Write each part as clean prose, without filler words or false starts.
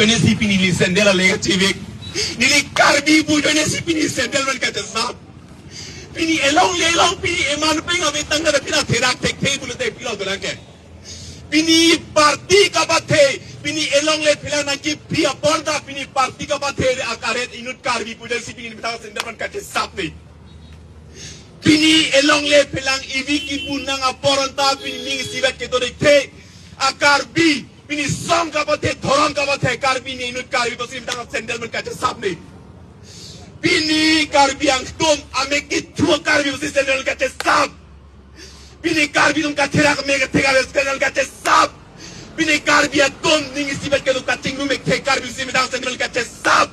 Ini si pinili sendal lega civik. Nili karbi bujone si pinili sendal man kata sab. Pini elong pini eman penga betang ada pina terak tek bulu tek pila dolang ke. Pini parti kapate pini elong le pila naki pia porda pini parti kapate akaret inut karbi bujone si pinili betang sendal man kata sab ni. Pini elong le pilang ivi ki punang aporonta pini ning sibat ke dode te akarbi pini song kapate thoron kapate karbi ni inut karbi bosi betang sendal man kata sab ni. Pini karbi ang tum ame ki tua karbi bosi sendal kata sab. Pini karbi tum katerak mega tega sendal kata sab. Pini karbi ang tum ning sibat ke do kating rumek te karbi bosi betang sendal kata sab.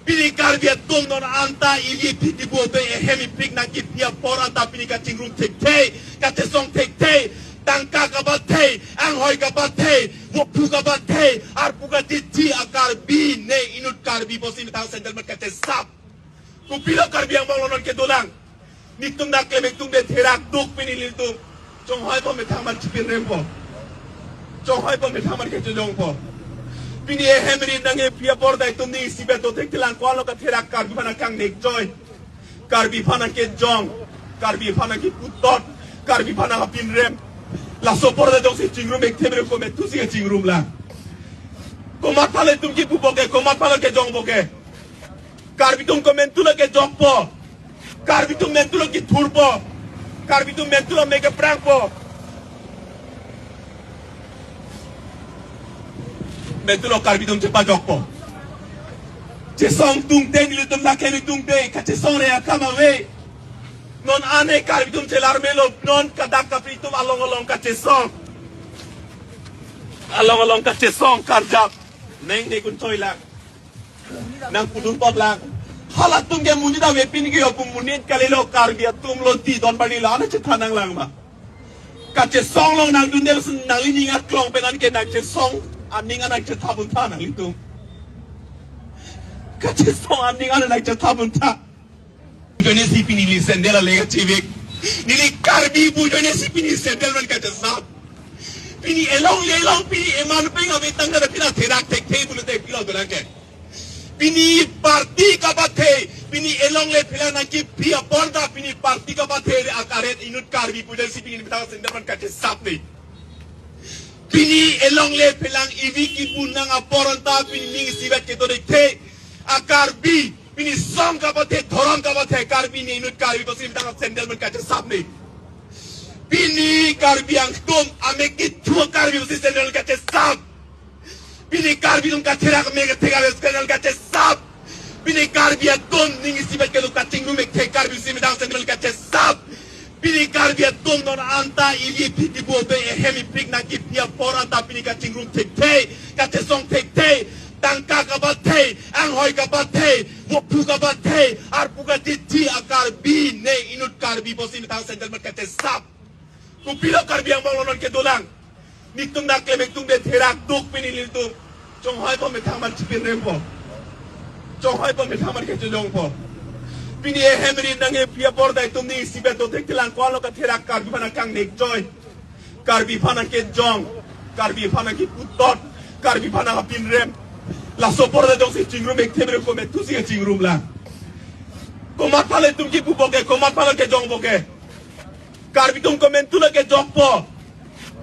Pini karbi ang tum non anta ili piti bobe hemi pig na ki pia por anta pini kating rum tek te kata song tek te tangka kabate ang hoy kabate wopu kabate arpuka titi akarbi ne inut karbi bosi betang sendal kata sab. Kupila karbi ang banglonon ke dolang. Nitung nak lemek tung de terak duk pinilil tung. Chong hoy po metang man chipin rempo. Chong hoy po metang man ke jong po. Pini hemri nang e pia porda itung ni sibeto tek tilang kwalo ka terak karbi pana kang nek joy. Karbi pana ke jong. Karbi pana ke putot. Karbi pana hapin rem. La soporda dong si chingrum ek tebre ko metu si chingrum la. Komat pale tum ki pupoke, komat pale ke jong boke. Karbitum komentulo ke jokpo, karbitum mentulo ke turpo, karbitum mentulo mega prangpo, mentulo karbitum cepat jokpo. Cesong tung te nilutum nakeni tung te, kacesong rea kamawe, non ane karbitum celar melo, non kadak kapritum along kacesong, along kacesong karjap, neng nekun toilang. Nang pudun pot lang halat tum ke munji da wepin ke opum munit kalilo karbi tum lo ti don bani la na chethanang lang ma kache song long nang dundel sun nang li ngat klong penan ke nak che song aninga nak chethabun tha nang litum kache song aninga nak chethabun tha bujone si pinili sendal lega civik nili karbi bujone si pinili sendal man kata sab pini elong pini eman penga betang ada pina terak tek bulu tek pila dolang ke. Pini parti kapate, pini elong le pila naki pia porda, pini parti kapate akaret inut karbi bujone si pinili betang sendal man kata sab ni. Pini elong le pilang ivi ki punang aporonta pini ning sibat ke dode te akarbi pini song kapate thoron kapate karbi ni inut karbi bosi betang sendal man kata sab ni. Pini karbi ang tum ame ki tua karbi bosi sendal kata sab. Pini karbi tum katerak mega tega sendal kata sab. Pini karbi ang tum ning sibat ke do kating rumek te karbi bosi betang sendal kata sab. Pini karbi ang tum non anta ili piti bobe hemi pig na ki pia por anta pini kating rum tek te kata song tek te tangka kabate ang hoy kabate wopu kabate arpuka titi akarbi ne inut karbi bosi betang sendal kata sab. Kupila karbi ang banglonon ke dolang. Nitung nak lemek tung de terak duk pinilil tung. Chong hoy po metang man chipin rempo. Chong hoy po metang man ke jong po. Pini hemri nang e pia porda itung ni sibeto tek tilang kwalo ka terak karbi pana kang nek joy. Karbi pana ke jong. Karbi pana ke putot. Karbi pana hapin rem. La soporda dong si chingrum ek tebre ko metu si chingrum la. Komat pale tum ki pupoke, komat pale ke jong boke. Karbitum komentulo ke jokpo,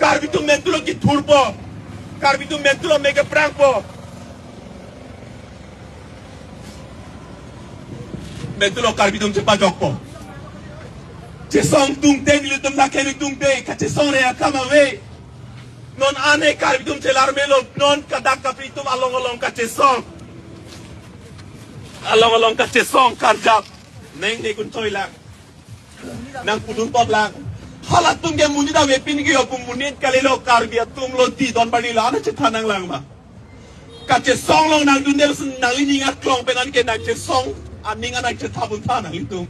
karbitum mentulo ki turpo, karbitum mentulo mega prangpo, mentulo karbitum cepat jokpo. Cesong tung te nilutum nakeni tung te, kacesong rea kamawe, non ane karbitum celar melo, non kadak kapritum along kacesong, along kacesong karjap, neng nekun toilang. Nang pudun pot lang halat tum ke munji da wepin ke opum munit kalilo karbi tum lo ti don bani la na chethanang lang ma kache song long nang dundel sun nang li ngat klong penan ke nak che song aninga nak chethabun tha nang litum